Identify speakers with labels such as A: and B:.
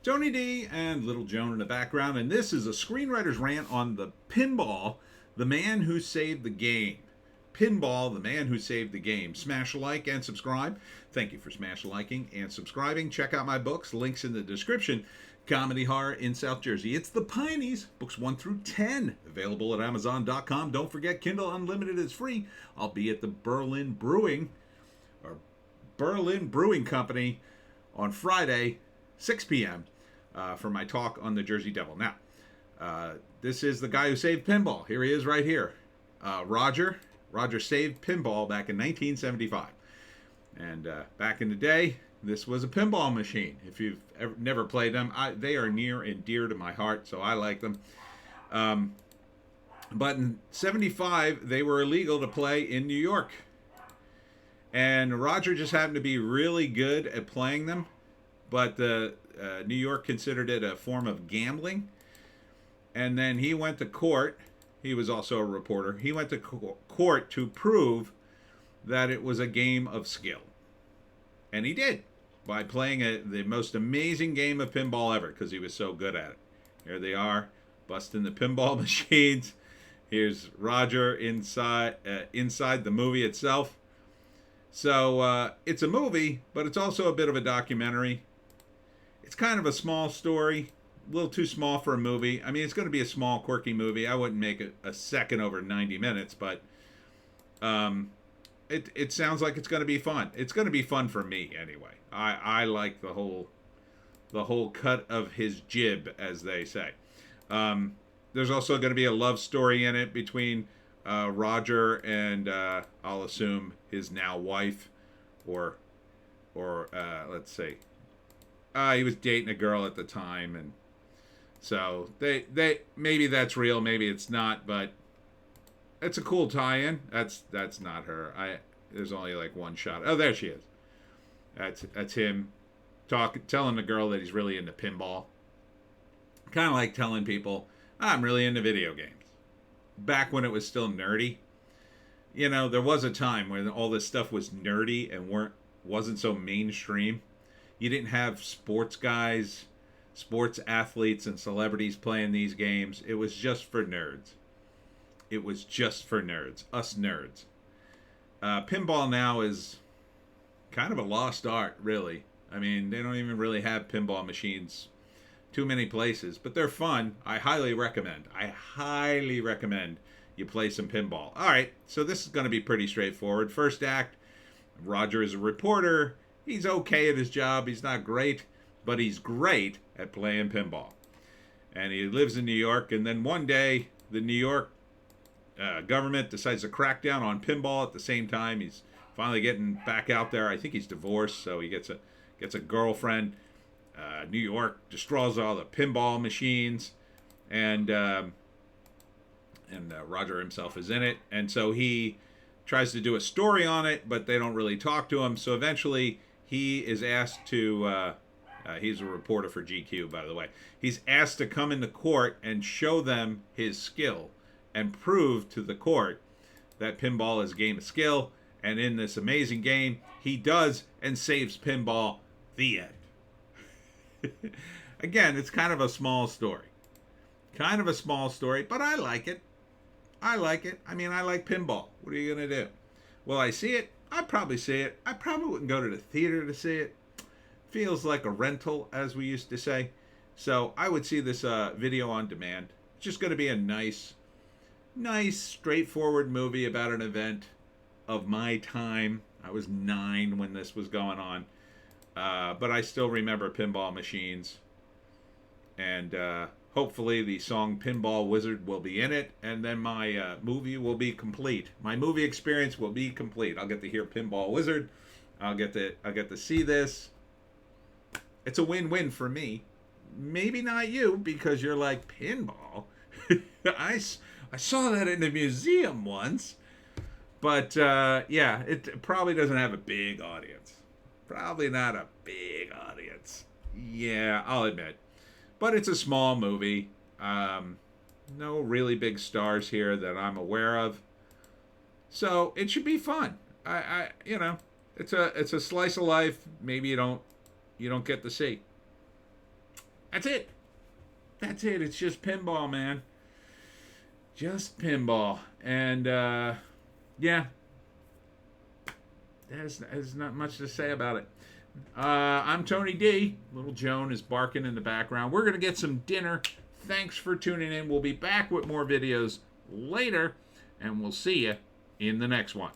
A: Tony D and Little Joan in the background, and this is a screenwriter's rant on the Pinball, the man who saved the game. Pinball, the man who saved the game. Smash a like and subscribe. Thank you for smash liking and subscribing. Check out my books, links in the description. Comedy Horror in South Jersey. It's the Pineys, books 1 through 10, available at Amazon.com. Don't forget, Kindle Unlimited is free. I'll be at the Berlin Brewing Company on Friday, 6 p.m. For my talk on the Jersey Devil. Now, this is the guy who saved pinball. Here he is right here. Roger saved pinball back in 1975. And back in the day, this was a pinball machine. If you've never played them, they are near and dear to my heart, so I like them. But in 75, they were illegal to play in New York. And Roger just happened to be really good at playing them. But New York considered it a form of gambling. And then he went to court. He was also a reporter. He went to court to prove that it was a game of skill. And he did, by playing the most amazing game of pinball ever, because he was so good at it. Here they are, busting the pinball machines. Here's Roger inside the movie itself. So it's a movie, but it's also a bit of a documentary. It's kind of a small story, a little too small for a movie. I mean, it's going to be a small, quirky movie. I wouldn't make it a second over 90 minutes, but it sounds like it's going to be fun. It's going to be fun for me anyway. I like the whole cut of his jib, as they say. There's also going to be a love story in it between Roger and I'll assume his now wife, or let's see. He was dating a girl at the time, and so they maybe that's real, maybe it's not, but it's a cool tie-in. That's not her. There's only like one shot. Oh, there she is. That's him telling the girl that he's really into pinball. Kind of like telling people, I'm really into video games. Back when it was still nerdy. You know, there was a time when all this stuff was nerdy and wasn't so mainstream. You didn't have sports guys, sports athletes, and celebrities playing these games. It was just for nerds. It was just for nerds. Us nerds. Pinball now is kind of a lost art, really. I mean, they don't even really have pinball machines too many places, but they're fun. I highly recommend you play some pinball. All right, so this is going to be pretty straightforward. First act, Roger is a reporter. He's okay at his job. He's not great, but he's great at playing pinball. And he lives in New York, and then one day, the New York government decides to crack down on pinball. At the same time, he's finally getting back out there. I think he's divorced, so he gets a girlfriend. New York destroys all the pinball machines, and Roger himself is in it. And so he tries to do a story on it, but they don't really talk to him. So eventually, he is asked to. He's a reporter for GQ, by the way. He's asked to come into court and show them his skill and prove to the court that pinball is a game of skill. And in this amazing game, he does and saves pinball. The end. Again, it's kind of a small story. But I like it. I mean, I like pinball. What are you going to do? Will I see it? I'd probably see it. I probably wouldn't go to the theater to see it. Feels like a rental, as we used to say. So I would see this video on demand. It's just going to be a nice, straightforward movie about an event of my time. I was 9 when this was going on. But I still remember pinball machines. And hopefully the song Pinball Wizard will be in it. And then my movie will be complete. My movie experience will be complete. I'll get to hear Pinball Wizard. I'll get to see this. It's a win-win for me. Maybe not you, because you're like, pinball? I saw that in a museum once. But, yeah, it probably doesn't have a big audience. Probably not a big audience. Yeah, I'll admit. But it's a small movie. No really big stars here that I'm aware of. So it should be fun. It's a slice of life. Maybe you don't get to see. That's it. That's it. It's just pinball, man. Just pinball. And, yeah. There's not much to say about it. I'm Tony D. Little Joan is barking in the background. We're going to get some dinner. Thanks for tuning in. We'll be back with more videos later, and we'll see you in the next one.